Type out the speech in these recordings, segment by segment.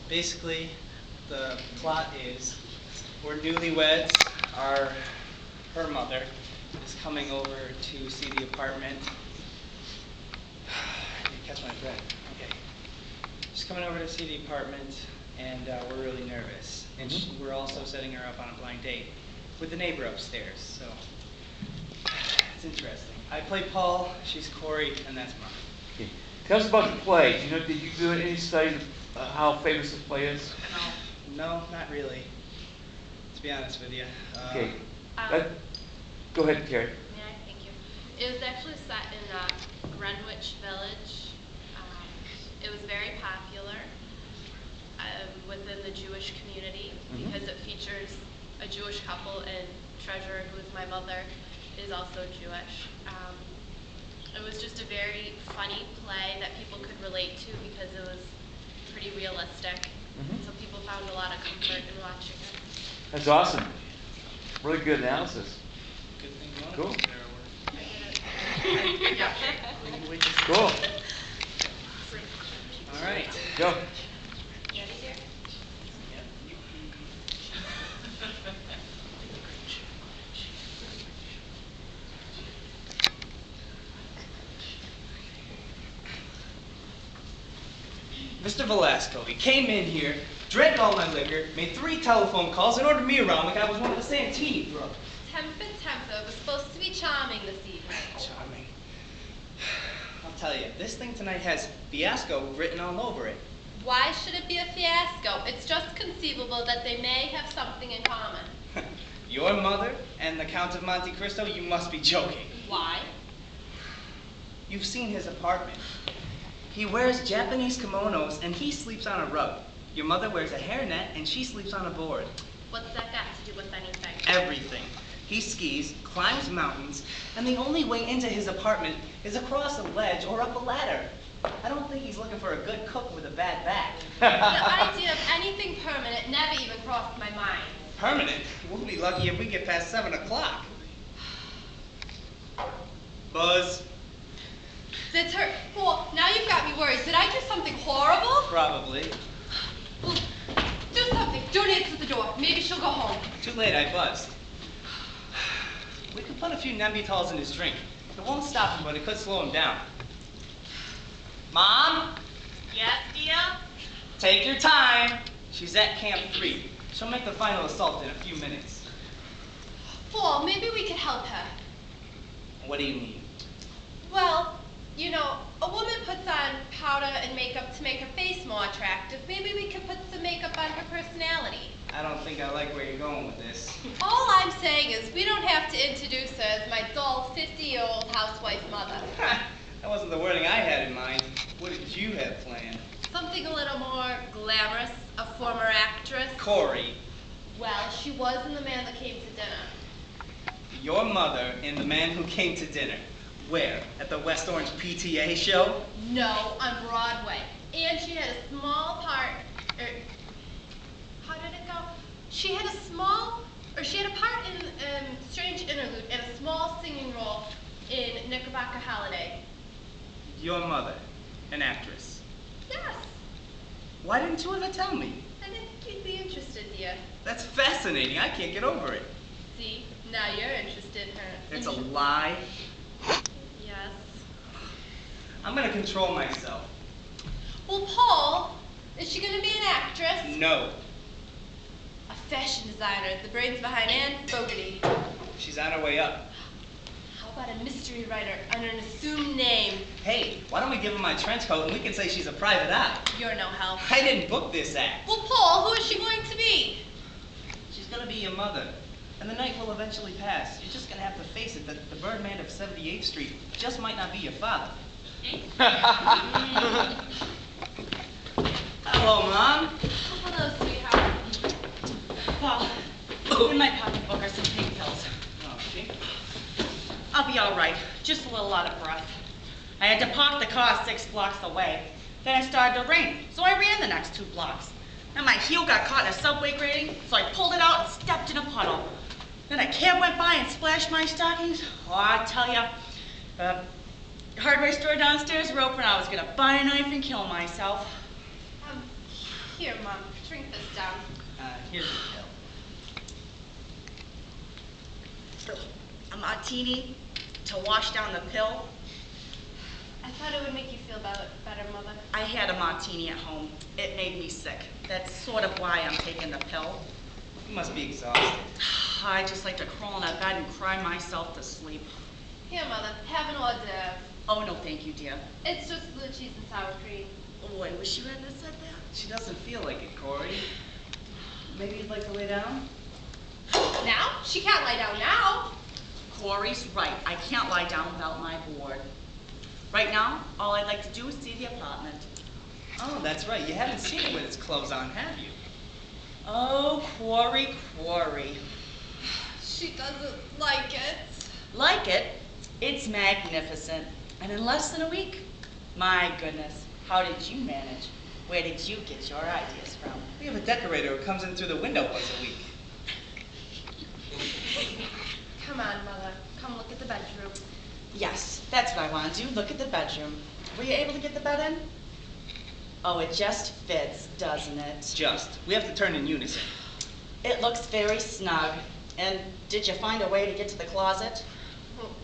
Basically, the plot is we're newlyweds. Her mother is coming over to see the apartment. I need to catch my breath. Okay. She's coming over to see the apartment, and we're really nervous. And we're also setting her up on a blind date with the neighbor upstairs. So it's interesting. I play Paul. She's Corey, and that's Mark. Okay. Tell us about the play. Did you do any study of how famous the play is? No, not really. To be honest with you. Okay. Go ahead, Carrie. Yeah, thank you. It was actually set in Greenwich Village. It was very popular within the Jewish community because it features a Jewish couple, and Treasurer, who is my mother, is also Jewish. It was just a very funny play that people could relate to because it was pretty realistic. So people found a lot of comfort in watching it. That's awesome. Really good analysis. Good thing you Cool. want to Cool. All right. Go. Ready, dear? Mr. Velasco, he came in here, drank all my liquor, made 3 telephone calls, and ordered me around like I was one of the Santini brothers. Temper was supposed to be charming this evening. Charming. I'll tell you, this thing tonight has fiasco written all over it. Why should it be a fiasco? It's just conceivable that they may have something in common. Your mother and the Count of Monte Cristo, you must be joking. Why? You've seen his apartment. He wears Japanese kimonos and he sleeps on a rug. Your mother wears a hairnet and she sleeps on a board. What's that got to do with anything? Everything. He skis, climbs mountains, and the only way into his apartment is across a ledge or up a ladder. I don't think he's looking for a good cook with a bad back. The idea of anything permanent never even crossed my mind. Permanent? We'll be lucky if we get past 7 o'clock. Buzz. That's her. Well, now you've got me worried. Did I do something horrible? Probably. Well, do something. Don't answer the door. Maybe she'll go home. Too late, I buzzed. We could put a few Nembutals in his drink. It won't stop him, but it could slow him down. Mom? Yes, dear? Take your time. She's at Camp 3. She'll make the final assault in a few minutes. Well, maybe we could help her. What do you mean? Well, you know, a woman puts on powder and makeup to make her face more attractive. Maybe we could put some makeup on her personality. I don't think I like where you're going with this. All I'm saying is we don't have to introduce her as my dull 50-year-old housewife mother. That wasn't the wording I had in mind. What did you have planned? Something a little more glamorous, a former actress. Corey. Well, she was in The Man That Came to Dinner. Your mother in The Man Who Came to Dinner. Where? At the West Orange PTA show? No, on Broadway. And she had a small part, how did it go? She had a part in Strange Interlude and a small singing role in Knickerbocker Holiday. Your mother, an actress. Yes. Why didn't you ever tell me? I didn't think you'd be interested, dear. That's fascinating. I can't get over it. See, now you're interested in her. It's a lie. Yes. I'm gonna control myself. Well, Paul, is she gonna be an actress? No. A fashion designer, the brains behind Anne Fogarty. She's on her way up. How about a mystery writer under an assumed name? Hey, why don't we give her my trench coat and we can say she's a private eye? You're no help. I didn't book this act. Well, Paul, who is she going to be? She's gonna be your mother. And the night will eventually pass. You're just gonna have to face it that the Birdman of 78th Street just might not be your father. Hello, Mom. Oh, hello, sweetheart. Paul, in my pocketbook are some pink pills. Oh, she? I'll be all right, just a little out of breath. I had to park the car 6 blocks away. Then it started to rain, so I ran the next 2 blocks. Then my heel got caught in a subway grating, so I pulled it out and stepped in a puddle. Then a cab went by and splashed my stockings. Oh, I tell ya, the hardware store downstairs were open. I was gonna buy a knife and kill myself. Here, Mom, drink this down. Here's your pill. A martini to wash down the pill. I thought it would make you feel better, Mother. I had a martini at home. It made me sick. That's sort of why I'm taking the pill. You must be exhausted. I just like to crawl in that bed and cry myself to sleep. Here, Mother, have an hors d'oeuvre. Oh, no, thank you, dear. It's just blue cheese and sour cream. Oh, I wish you hadn't have said that. She doesn't feel like it, Corey. Maybe you'd like to lay down? Now? She can't lie down now. Corey's right. I can't lie down without my board. Right now, all I'd like to do is see the apartment. Oh, that's right. You haven't seen it with its clothes on, have you? Oh, Corey. She doesn't like it. Like it? It's magnificent. And in less than a week? My goodness, how did you manage? Where did you get your ideas from? We have a decorator who comes in through the window once a week. Come on, Mother. Come look at the bedroom. Yes, that's what I want to do. Look at the bedroom. Were you able to get the bed in? Oh, it just fits, doesn't it? Just. We have to turn in unison. It looks very snug. And did you find a way to get to the closet?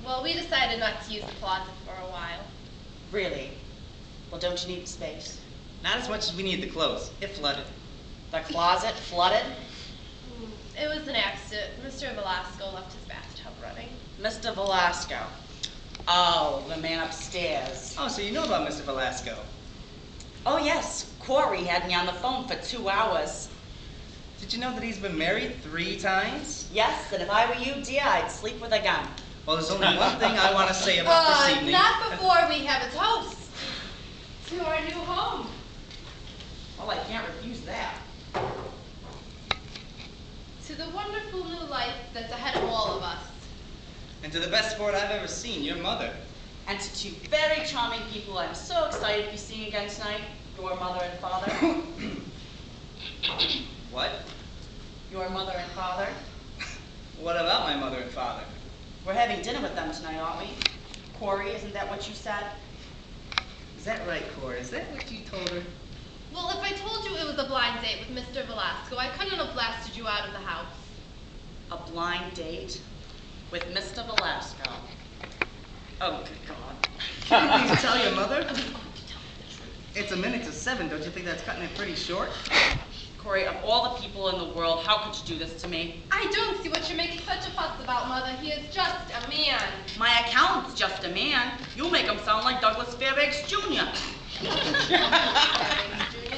Well, we decided not to use the closet for a while. Really? Well, don't you need space? Not as much as we need the clothes. It flooded. The closet flooded? It was an accident. Mr. Velasco left his bathtub running. Mr. Velasco. Oh, the man upstairs. Oh, so you know about Mr. Velasco. Oh, yes. Corey had me on the phone for 2 hours. Did you know that he's been married 3 times? Yes, and if I were you, dear, I'd sleep with a gun. Well, there's only one thing I want to say about this evening. Not before we have a toast to our new home. Well, I can't refuse that. To the wonderful new life that's ahead of all of us. And to the best sport I've ever seen, your mother. And to 2 very charming people I'm so excited to be seeing again tonight, your mother and father. What? Your mother and father. What about my mother and father? We're having dinner with them tonight, aren't we? Corey, isn't that what you said? Is that right, Corey? Is that what you told her? Well, if I told you it was a blind date with Mr. Velasco, I couldn't have blasted you out of the house. A blind date with Mr. Velasco. Oh, good God. Can you please tell your mother? It's a minute to 7. Don't you think that's cutting it pretty short? Corey, of all the people in the world, how could you do this to me? I don't see what you're making such a fuss about, Mother. He is just a man. My accountant's just a man. You make him sound like Douglas Fairbanks Jr. Junior,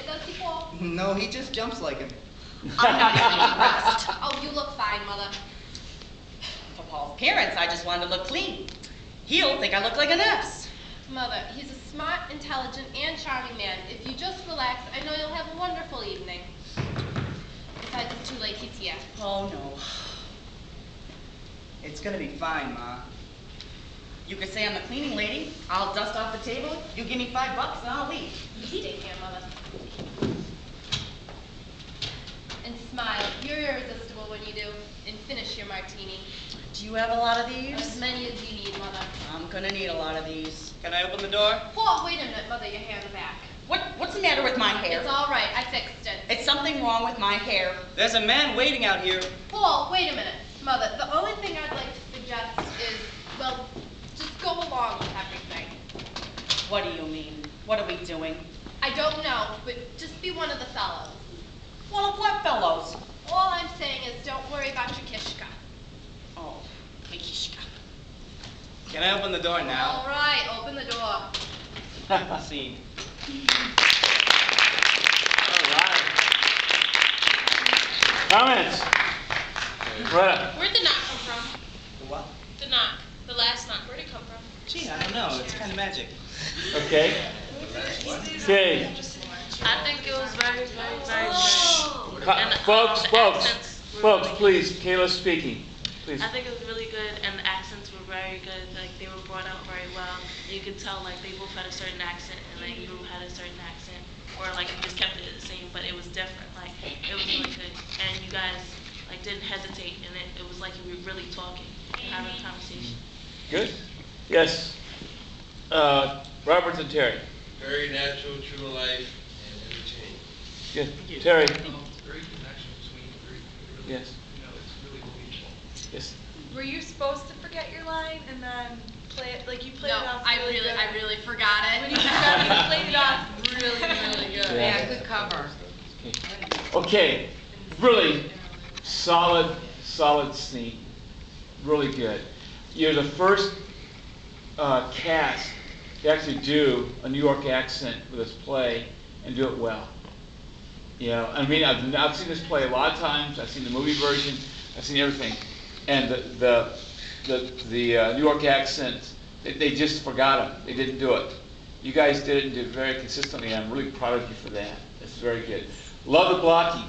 does he fall? No, he just jumps like him. I'm not even impressed. Oh, you look fine, Mother. For Paul's parents, I just wanted to look clean. He'll think I look like an S. Mother, he's a smart, intelligent, and charming man. If you just relax, I know you'll have a wonderful evening. Besides, it's too late. He's here. Oh, no. It's gonna be fine, Ma. You could say I'm the cleaning lady. I'll dust off the table. You give me $5 and I'll leave. You stay here, Mother. And smile. You're irresistible when you do. And finish your martini. Do you have a lot of As these? many as you need, Mother. I'm gonna need a lot of these. Can I open the door? Paul, wait a minute, Mother. Your hair in the back. What's the matter with my hair? It's all right. I fixed it. It's something wrong with my hair. There's a man waiting out here. Paul, wait a minute. Mother, the only thing I'd like to suggest is, well, just go along with everything. What do you mean? What are we doing? I don't know, but just be one of the fellows. One of what fellows? All I'm saying is don't worry about your kishka. Oh, Mikishka. Can I open the door All now? right, open the door. Scene. All right. Comments? Greta? Where'd the knock come from? The what? The knock. The last knock. Where'd it come from? Gee, I don't know. It's kind of magic. Okay. Okay. I think it was very, very, very good. And, Folks, the folks, accents were folks, really please, Kayla speaking, please. I think it was really good, and the accents were very good. Like, they were brought out very well. You could tell, like, they both had a certain accent, and then you had a certain accent. Or, like, you just kept it the same, but it was different. Like, it was really good. And you guys, like, didn't hesitate, and it was like you were really talking, having a conversation. Good? Yes. Roberts and Terry. Very natural, true to life, and entertaining. Yes, Terry. It's a great connection between the three. It really, Yes. It's really believable. Yes. Were you supposed to forget your line and then play it, like you played No, it off I really really, good? I really forgot it. When you forgot, you played it off really, really good. Yeah. Good cover. Okay, really solid scene. Really good. You're the first cast to actually do a New York accent for this play and do it well. You know, I mean, I've seen this play a lot of times. I've seen the movie version. I've seen everything, and the New York accent, they just forgot them. They didn't do it. You guys did it and did it very consistently. I'm really proud of you for that. It's very good. Love the blocking.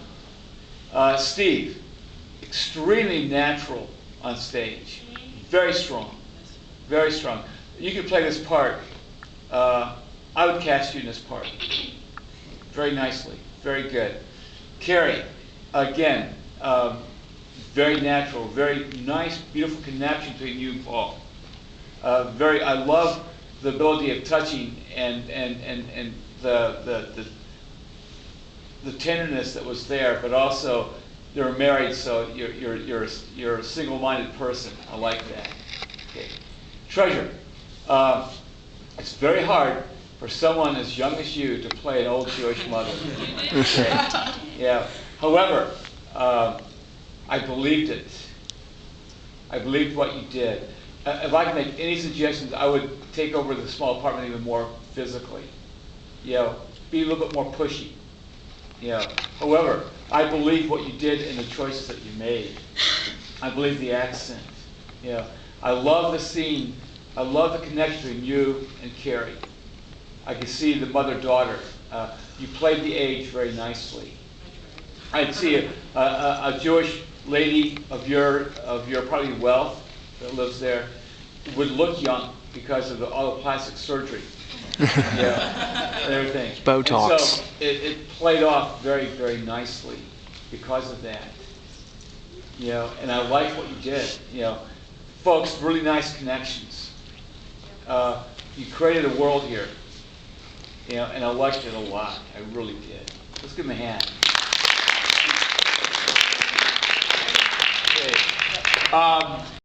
Steve, extremely natural on stage. Very strong. Very strong. You can play this part. I would cast you in this part. Very nicely. Very good. Carrie, again, very natural, very nice, beautiful connection between you and Paul. I love the ability of touching and the tenderness that was there, but also you're married, so you're a single-minded person. I like that. Okay. Treasure. It's very hard for someone as young as you to play an old Jewish mother. Okay. Yeah. However, I believed it. I believed what you did. If I could make any suggestions, I would take over the small apartment even more physically. You know, be a little bit more pushy. You know. However, I believe what you did and the choices that you made. I believe the accent. You know, I love the scene. I love the connection between you and Carrie. I could see the mother-daughter. You played the age very nicely. I'd see a Jewish lady of your probably wealth that lives there would look young because of all the plastic surgery. Yeah, and everything. Botox. And so it played off very, very nicely because of that. You know, and I like what you did. You know, folks, really nice connections. You created a world here. You know, and I liked it a lot. I really did. Let's give him a hand. Okay.